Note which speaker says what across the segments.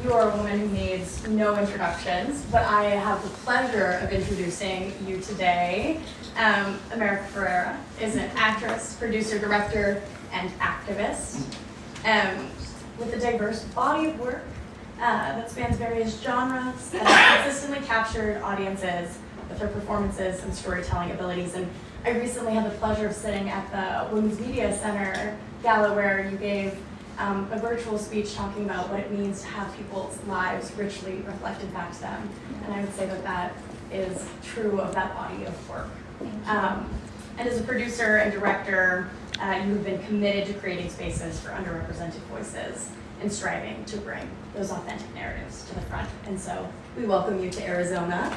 Speaker 1: You are a woman who needs no introductions, but I have the pleasure of introducing you today. America Ferrera is an actress, producer, director, and activist with a diverse body of work that spans various genres and has consistently captured audiences with her performances and storytelling abilities. And I recently had the pleasure of sitting at the Women's Media Center gala where you gave a virtual speech talking about what it means to have people's lives richly reflected back to them. And I would say that that is true of that body of work. And as a producer and director, you have been committed to creating spaces for underrepresented voices and striving to bring those authentic narratives to the front. And so we welcome you to Arizona.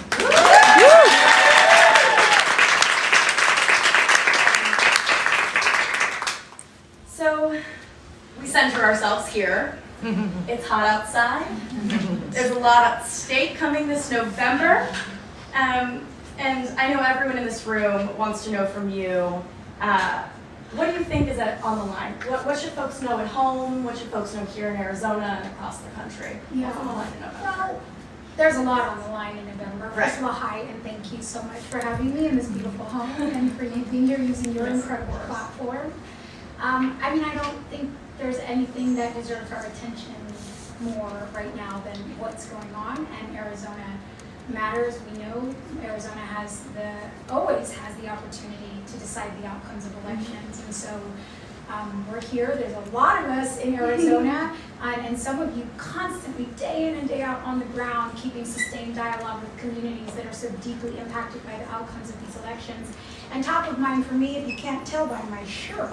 Speaker 1: So we center ourselves here. It's hot outside. There's a lot at stake coming this November. And I know everyone in this room wants to know from you, what do you think is on the line? What should folks know at home? What should folks know here in Arizona and across the country? What's on the line in November?
Speaker 2: Well, there's a lot on the line in November.
Speaker 1: Right.
Speaker 2: First of all, hi, and thank you so much for having me in this beautiful home and for being here using your incredible platform. I mean, I don't think there's anything that deserves our attention more right now than what's going on, and Arizona matters. We know Arizona always has the opportunity to decide the outcomes of elections, and so we're here. There's a lot of us in Arizona, and some of you constantly, day in and day out on the ground, keeping sustained dialogue with communities that are so deeply impacted by the outcomes of these elections. And top of mind for me, if you can't tell by my shirt,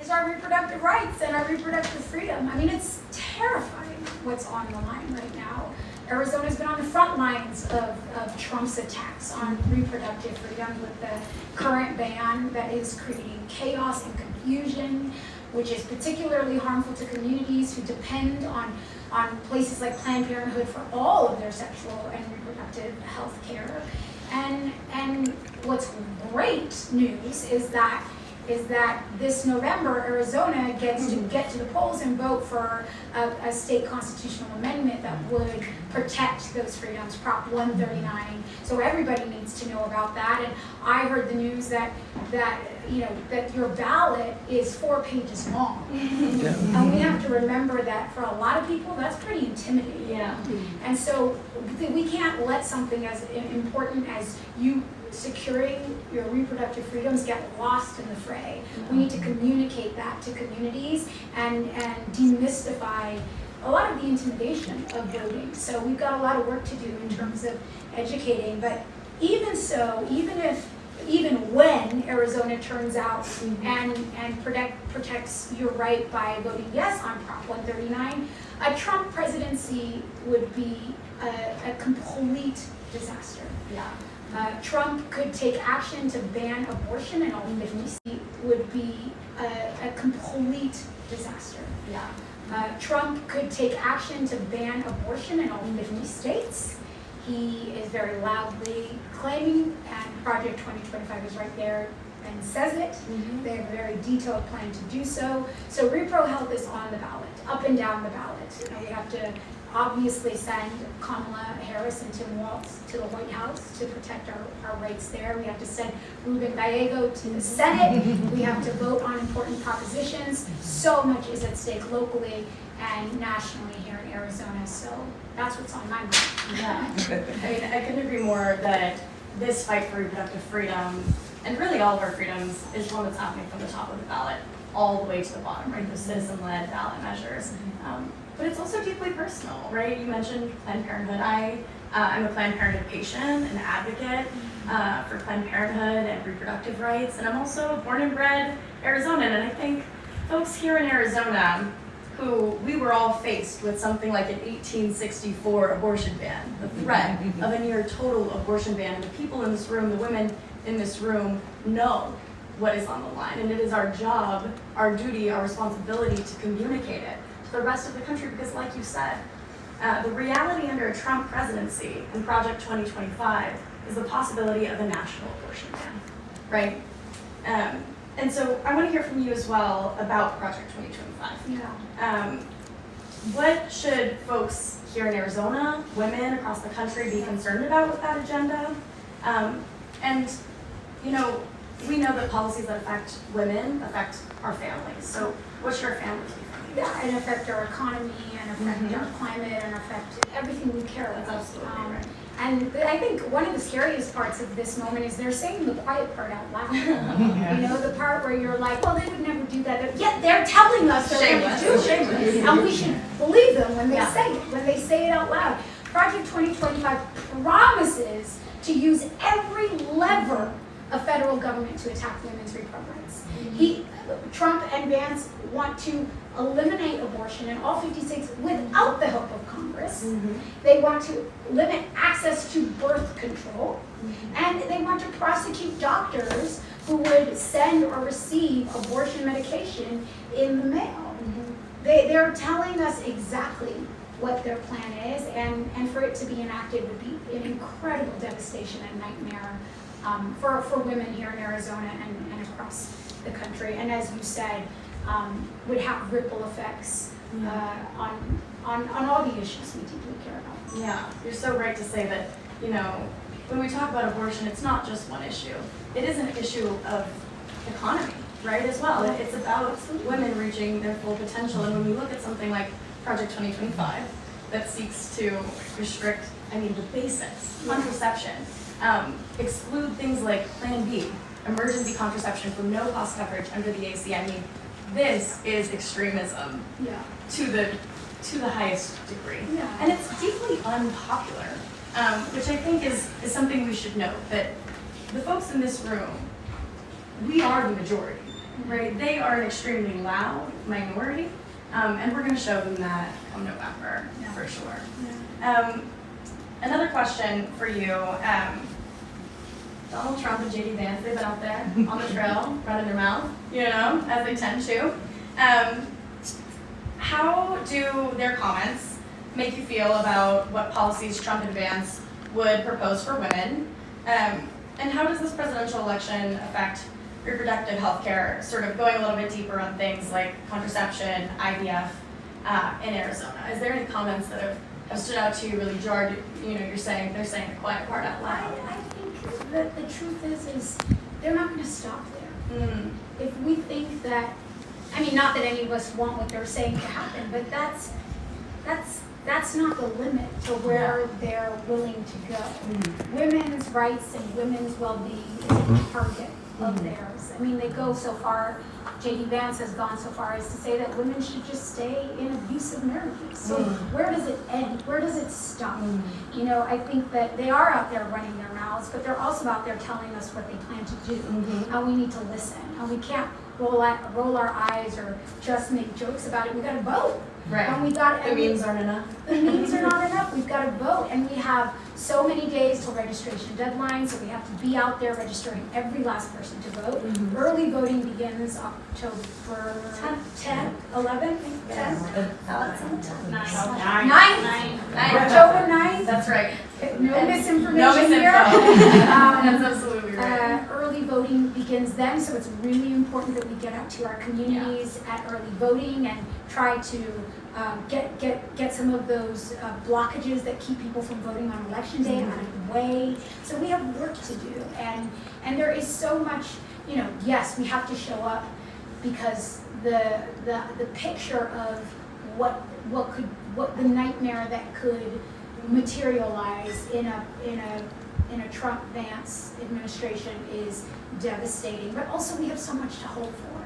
Speaker 2: is our reproductive rights and our reproductive freedom. I mean, it's terrifying what's on the line right now. Arizona's been on the front lines of Trump's attacks on reproductive freedom with the current ban that is creating chaos and confusion, which is particularly harmful to communities who depend on places like Planned Parenthood for all of their sexual and reproductive health care. And what's great news is that this November, Arizona gets to get to the polls and vote for a state constitutional amendment that would protect those freedoms, Prop 139. So everybody needs to know about that. And I heard the news that your ballot is 4 pages long. And we have to remember that for a lot of people, that's pretty intimidating.
Speaker 1: Yeah.
Speaker 2: And so we can't let something as important as you securing your reproductive freedoms get lost in the fray. We need to communicate that to communities and demystify a lot of the intimidation of voting. So we've got a lot of work to do in terms of educating, but even so, even when Arizona turns out and protects your right by voting yes on Prop 139, a Trump presidency would be a complete disaster.
Speaker 1: Yeah.
Speaker 2: Trump could take action to ban abortion in all 50 states. Would be a complete disaster.
Speaker 1: Yeah.
Speaker 2: Trump could take action to ban abortion in all 50 states. He is very loudly claiming, and Project 2025 is right there and says it. They have a very detailed plan to do so. So repro health is on the ballot, up and down the ballot. We have to obviously send Kamala Harris and Tim Walz to the White House to protect our rights there. We have to send Ruben Gallego to the Senate. We have to vote on important propositions. So much is at stake locally and nationally here in Arizona. So that's what's on my mind.
Speaker 1: Yeah. I mean, I couldn't agree more that this fight for reproductive freedom, and really all of our freedoms, is one that's happening from the top of the ballot all the way to the bottom, right? Those citizen-led ballot measures. But it's also deeply personal, right? You mentioned Planned Parenthood. I'm a Planned Parenthood patient, an advocate for Planned Parenthood and reproductive rights, and I'm also a born and bred Arizonan. And I think folks here in Arizona, who we were all faced with something like an 1864 abortion ban, the threat of a near total abortion ban, and the people in this room, the women in this room, know what is on the line, and it is our job, our duty, our responsibility to communicate it to the rest of the country, because like you said, the reality under a Trump presidency and Project 2025 is the possibility of a national abortion ban, right? And so I want to hear from you as well about Project 2025.
Speaker 2: Yeah.
Speaker 1: What should folks here in Arizona, women across the country, be concerned about with that agenda? And, you know, we know that policies that affect women affect our families. So what should our families be thinking?
Speaker 2: Yeah, and affect our economy, and affect our climate, and affect everything we care about.
Speaker 1: That's absolutely right.
Speaker 2: And I think one of the scariest parts of this moment is they're saying the quiet part out loud. You know, the part where you're like, well, they would never do that. But yet they're telling us they're going to do it. And we should believe them when they say it, when they say it out loud. Project 2025 promises to use every lever of federal government to attack women's reproductive rights. Trump and Vance want to eliminate abortion in all 50 states without the help of Congress. They want to limit access to birth control. And they want to prosecute doctors who would send or receive abortion medication in the mail. They're telling us exactly what their plan is, and for it to be enacted would be an incredible devastation and nightmare for women here in Arizona and across the country. And as you said, would have ripple effects on all the issues we deeply care about.
Speaker 1: Yeah, you're so right to say that, you know, when we talk about abortion, it's not just one issue. It is an issue of economy, right, as well. It's about women reaching their full potential. And when we look at something like Project 2025 that seeks to restrict, I mean, the basics, contraception, exclude things like Plan B, emergency contraception for no cost coverage under the AC. I mean, this is extremism to the highest degree. And it's deeply unpopular, which I think is something we should note, that the folks in this room, we are the majority, right? They are an extremely loud minority, and we're going to show them that come November, for sure. Another question for you. Donald Trump and J.D. Vance, they've been out there on the trail, running their mouth, you know, as they tend to. How do their comments make you feel about what policies Trump and Vance would propose for women? And how does this presidential election affect reproductive health care, sort of going a little bit deeper on things like contraception, IVF in Arizona? Is there any comments that have stood out to you, really jarred, you know, they're saying the quiet part out loud?
Speaker 2: I think that the truth is they're not going to stop there. If we think that, I mean, not that any of us want what they're saying to happen, but that's not the limit to where they're willing to go. Women's rights and women's well-being is a target of theirs. I mean, they go so far, J.D. Vance has gone so far as to say that women should just stay in abusive marriages. So where does it end? Where does it stop? You know, I think that they are out there running their mouths, but they're also out there telling us what they plan to do. And we need to listen. And we can't roll our eyes or just make jokes about it. We got to vote.
Speaker 1: Right.
Speaker 2: And we got
Speaker 1: the memes aren't enough.
Speaker 2: The memes are not enough. We've got to vote, and we have so many days till registration deadline, so we have to be out there registering every last person to vote. Early voting begins October 10, 11, 10? 9. October 9th.
Speaker 1: That's right.
Speaker 2: No misinformation
Speaker 1: no
Speaker 2: here.
Speaker 1: That's absolutely right.
Speaker 2: Early voting begins then, so it's really important that we get out to our communities at early voting and try to get some of those blockages that keep people from voting on election day out of the way. So we have work to do, and there is so much. You know, yes, we have to show up because the picture of what the nightmare that could materialize in a Trump-Vance administration is devastating. But also, we have so much to hope for.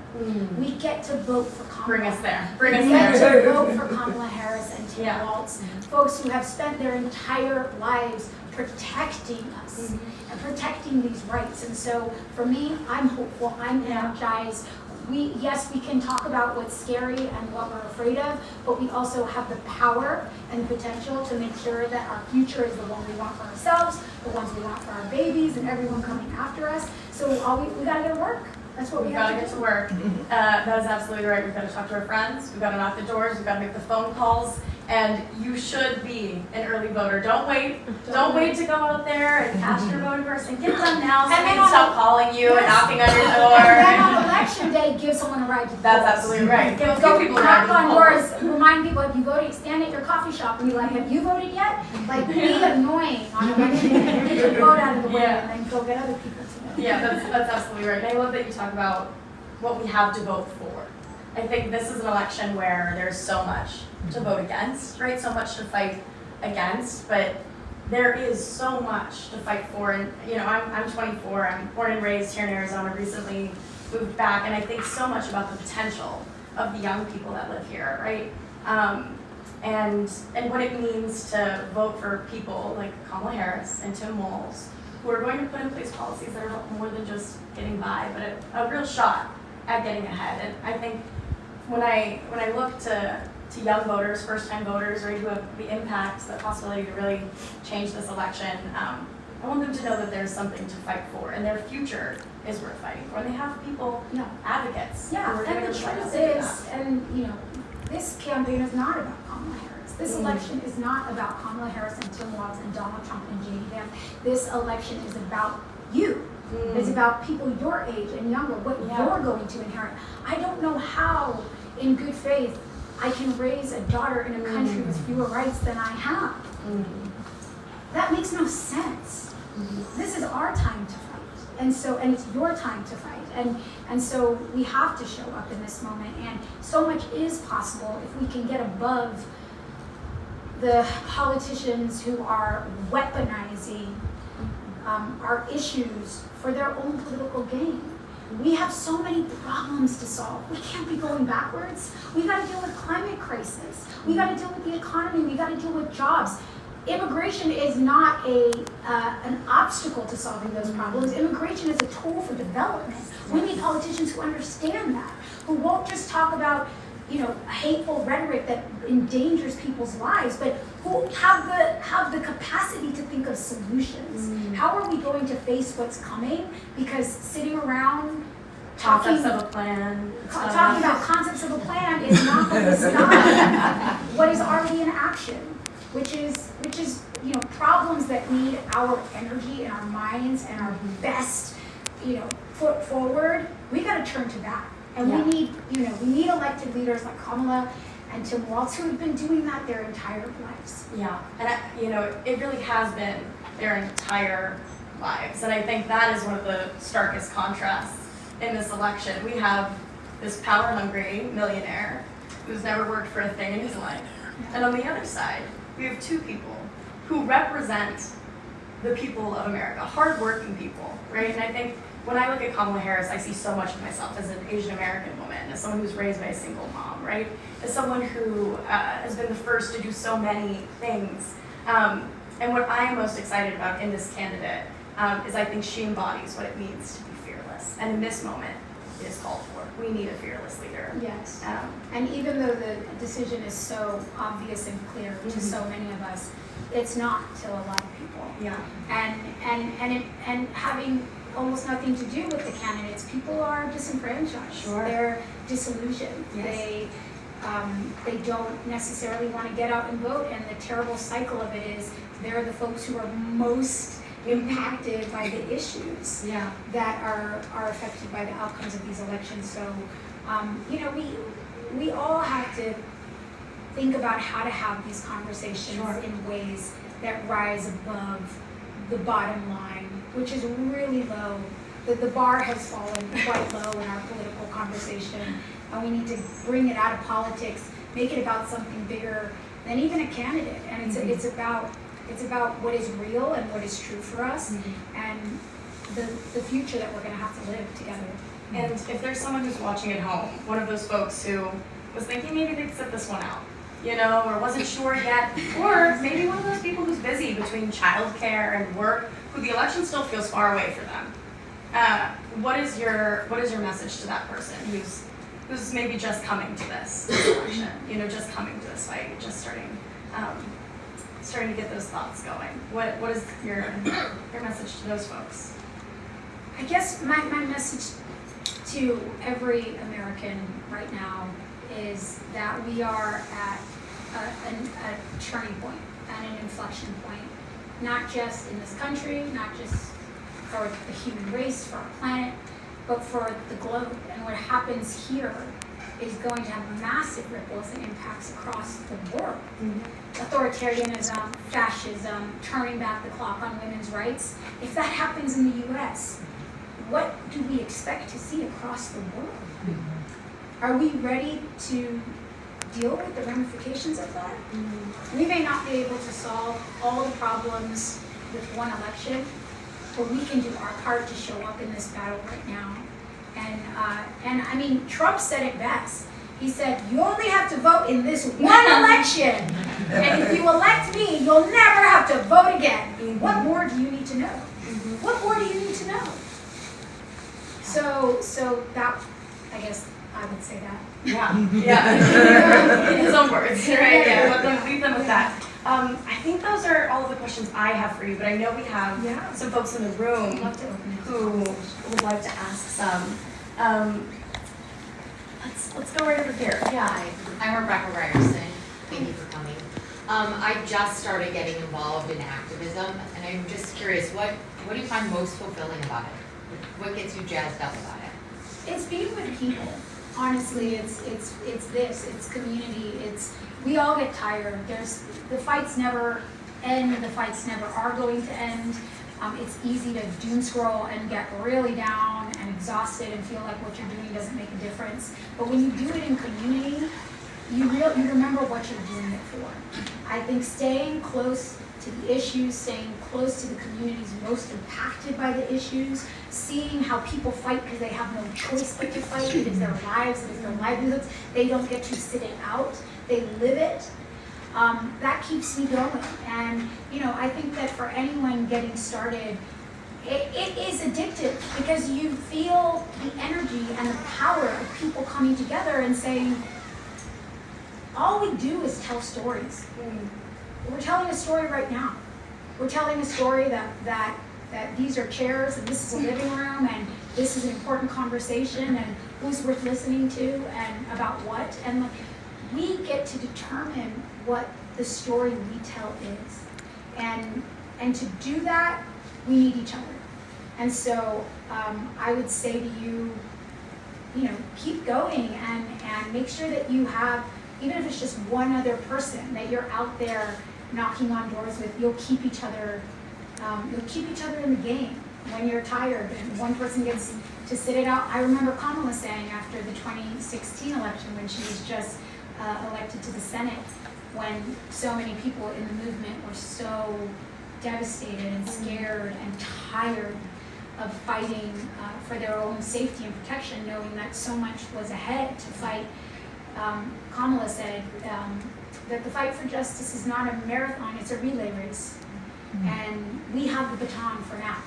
Speaker 2: We get to vote for Kamala.
Speaker 1: Bring us there.
Speaker 2: We get to vote for Kamala Harris and Tim Walz, folks who have spent their entire lives protecting us and protecting these rights. And so, for me, I'm hopeful. I'm energized. Yes, we can talk about what's scary and what we're afraid of, but we also have the power and the potential to make sure that our future is the one we want for ourselves, the ones we want for our babies and everyone coming after us. So we got to go to work. That's what we
Speaker 1: We've
Speaker 2: have
Speaker 1: got to
Speaker 2: to
Speaker 1: get
Speaker 2: do.
Speaker 1: to work. That is absolutely right. We've got to talk to our friends. We've got to knock the doors. We've got to make the phone calls. And you should be an early voter. Don't wait. Don't wait to go out there and cast your vote in person. Get done now so
Speaker 2: And
Speaker 1: they
Speaker 2: then
Speaker 1: can stop calling you and
Speaker 2: yes.
Speaker 1: knocking on your
Speaker 2: And
Speaker 1: door.
Speaker 2: then on election day, give someone a ride to the
Speaker 1: That's
Speaker 2: polls.
Speaker 1: absolutely right. Give a few
Speaker 2: Go
Speaker 1: people a
Speaker 2: knock
Speaker 1: ride
Speaker 2: on
Speaker 1: to the polls.
Speaker 2: doors, remind people if you voted, stand at your coffee shop and be like, have you voted yet? Like, be annoying on election day. Get your vote out of the way
Speaker 1: Yeah.
Speaker 2: and then go get other people to vote.
Speaker 1: Yeah, that's absolutely right. And I love that you talk about what we have to vote for. I think this is an election where there's so much to vote against, right? So much to fight against, but there is so much to fight for. And you know, I'm 24. I'm born and raised here in Arizona. Recently moved back, and I think so much about the potential of the young people that live here, right? And what it means to vote for people like Kamala Harris and Tim Walz, who are going to put in place policies that are more than just getting by, but a real shot at getting ahead. And I think when I look to young voters, first-time voters, right, who have the impact, the possibility to really change this election, I want them to know that there's something to fight for, and their future is worth fighting for. And they have people,
Speaker 2: Yeah.
Speaker 1: advocates. who
Speaker 2: Yeah,
Speaker 1: are doing
Speaker 2: and the
Speaker 1: what's right
Speaker 2: truth
Speaker 1: to do
Speaker 2: is, and you know, this campaign is not about Kamala Harris. This election is not about Kamala Harris and Tim Walz and Donald Trump and J.D. Vance. This election is about you. It's about people your age and younger, what you're going to inherit. I don't know how, in good faith, I can raise a daughter in a country with fewer rights than I have. That makes no sense. This is our time to fight, and it's your time to fight, and so we have to show up in this moment. And so much is possible if we can get above the politicians who are weaponizing our issues for their own political gain. We have so many problems to solve. We can't be going backwards. We got to deal with climate crisis. We got to deal with the economy. We got to deal with jobs. Immigration is not an obstacle to solving those problems. Immigration is a tool for development. We need politicians who understand that, who won't just talk about, you know, hateful rhetoric that endangers people's lives, but who have the capacity to think of solutions. How are we going to face what's coming? Because sitting around talking
Speaker 1: Concepts of a plan.
Speaker 2: talking about concepts of a plan is not going to stop what is already in action, which is you know, problems that need our energy and our minds and our best, you know, foot forward. We got to turn to that. And we need elected leaders like Kamala and Tim Walz who have been doing that their entire lives.
Speaker 1: Yeah, and you know, it really has been their entire lives. And I think that is one of the starkest contrasts in this election. We have this power-hungry millionaire who's never worked for a thing in his life. And on the other side, we have two people who represent the people of America, hardworking people, right? And I think when I look at Kamala Harris, I see so much of myself as an Asian American woman, as someone who's raised by a single mom, right? As someone who has been the first to do so many things. And what I am most excited about in this candidate is I think she embodies what it means to be fearless. And in this moment, it is called for. We need a fearless leader.
Speaker 2: Yes. And even though the decision is so obvious and clear to so many of us, it's not to a lot of people.
Speaker 1: Yeah.
Speaker 2: And having almost nothing to do with the candidates, people are disenfranchised.
Speaker 1: Sure.
Speaker 2: They're disillusioned.
Speaker 1: Yes.
Speaker 2: They don't necessarily want to get out and vote, and the terrible cycle of it is they're the folks who are most impacted by the issues that are affected by the outcomes of these elections. So, you know, we all have to think about how to have these conversations in ways that rise above the bottom line, which is really low. The bar has fallen quite low in our political conversation, and we need to bring it out of politics, make it about something bigger than even a candidate. And it's about what is real and what is true for us, and the future that we're going to have to live together.
Speaker 1: And if there's someone who's watching at home, one of those folks who was thinking maybe they'd sit this one out, you know, or wasn't sure yet, or maybe one of those people who's busy between childcare and work, who the election still feels far away for them. What is your message to that person who's maybe just coming to this election, you know, just coming to this fight, just starting to get those thoughts going? What is your message to those folks?
Speaker 2: I guess my message to every American right now is that we are at a turning point and an inflection point, not just in this country, not just for the human race, for our planet, but for the globe. And what happens here is going to have massive ripples and impacts across the world. Authoritarianism, fascism, turning back the clock on women's rights. If that happens in the US, what do we expect to see across the world? Are we ready to deal with the ramifications of that? We may not be able to solve all the problems with one election, but we can do our part to show up in this battle right now. And I mean, Trump said it best. He said, you only have to vote in this one election. And if you elect me, you'll never have to vote again. What more do you need to know? What more do you need to know? So that, I guess I would say that.
Speaker 1: Yeah. In his own words, right? Yeah, let them leave them with that. I think those are all of the questions I have for you, but I know we have some folks in the room who would like to ask some. Let's go right over here. Yeah.
Speaker 3: Hi, I'm Rebecca Ryerson. Thank you for coming. I just started getting involved in activism, and I'm just curious, what do you find most fulfilling about it? What gets you jazzed up about it?
Speaker 2: It's being with people. Honestly, it's community. We all get tired. The fights never end. The fights never are going to end. It's easy to doom scroll and get really down and exhausted and feel like what you're doing doesn't make a difference. But when you do it in community, you remember what you're doing it for. I think staying close to the issues, staying close to the communities most impacted by the issues, seeing how people fight because they have no choice but to fight. It is their lives, it is their livelihoods. They don't get to sit it out. They live it. That keeps me going. And I think that for anyone getting started, it is addictive because you feel the energy and the power of people coming together and saying, all we do is tell stories. We're telling a story right now. We're telling a story that these are chairs and this is a living room and this is an important conversation and who's worth listening to and about what. And we get to determine what the story we tell is. And to do that, we need each other. And so I would say to you, keep going and make sure that you have, even if it's just one other person that you're out there knocking on doors with, you'll keep each other in the game when you're tired and one person gets to sit it out. I remember Kamala saying after the 2016 election when she was just elected to the Senate, when so many people in the movement were so devastated and scared and tired of fighting for their own safety and protection, knowing that so much was ahead to fight. Kamala said that the fight for justice is not a marathon, it's a relay race. And we have the baton for now.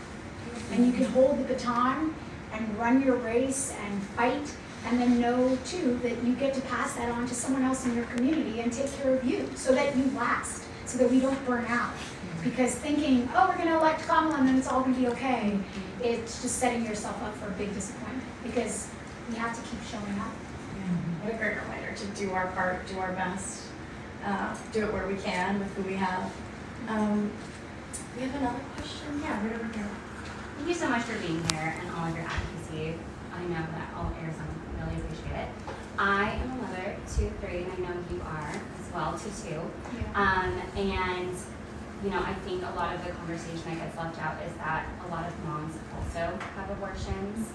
Speaker 2: And you can hold the baton and run your race and fight, and then know too that you get to pass that on to someone else in your community and take care of you so that you last, so that we don't burn out. Because thinking, oh, we're gonna elect Kamala and then it's all gonna be okay, it's just setting yourself up for a big disappointment because we have to keep showing up.
Speaker 1: What a great reminder to do our part, do our best, do it where we can with who we have. We have another question? Yeah, right over here.
Speaker 4: Thank you so much for being here and all of your advocacy. I know that all Arizona really appreciate it. I am a mother to 3, and I know you are as well, to 2.
Speaker 2: Yeah.
Speaker 4: And I think a lot of the conversation that gets left out is that a lot of moms also have abortions.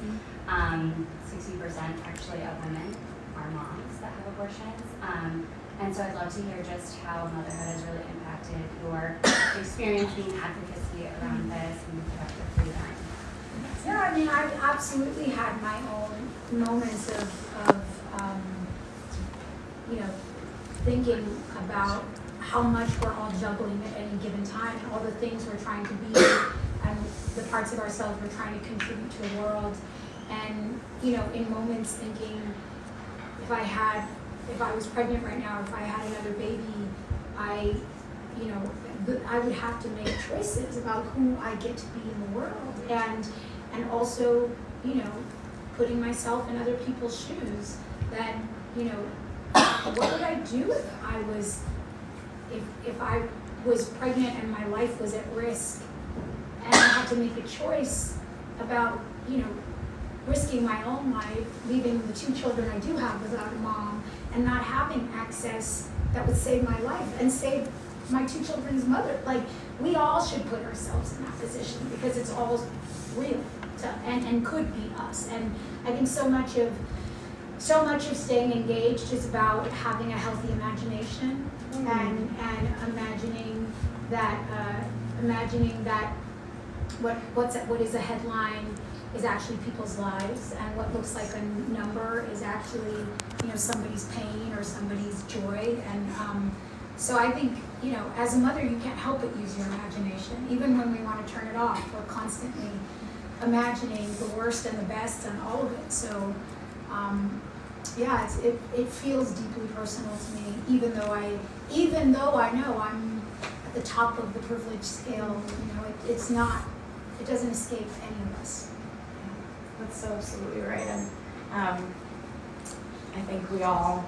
Speaker 4: 60% actually of women are moms that have abortions. And so I'd love to hear just how motherhood has really impacted your experience being advocacy around this and reproductive freedom.
Speaker 2: Yeah, I mean, I've absolutely had my own moments of thinking about how much we're all juggling at any given time, and all the things we're trying to be, and the parts of ourselves we're trying to contribute to the world. And, in moments thinking, if I was pregnant right now, if I had another baby, I would have to make choices about who I get to be in the world. And also, putting myself in other people's shoes, that, you know, what would I do if I was pregnant and my life was at risk and I had to make a choice about, you know, risking my own life, leaving the 2 children I do have without a mom, and not having access that would save my life and save my 2 children's mother. Like, we all should put ourselves in that position because it's all real and could be us. And I think so much of staying engaged is about having a healthy imagination and imagining that what is a headline is actually people's lives, and what looks like a number is actually, you know, somebody's pain or somebody's joy. And so I think, you know, as a mother, you can't help but use your imagination. Even when we want to turn it off, we're constantly imagining the worst and the best and all of it. So yeah, it feels deeply personal to me, even though I know I'm at the top of the privilege scale. You know, it doesn't escape any of us.
Speaker 1: That's so absolutely right. And I think we all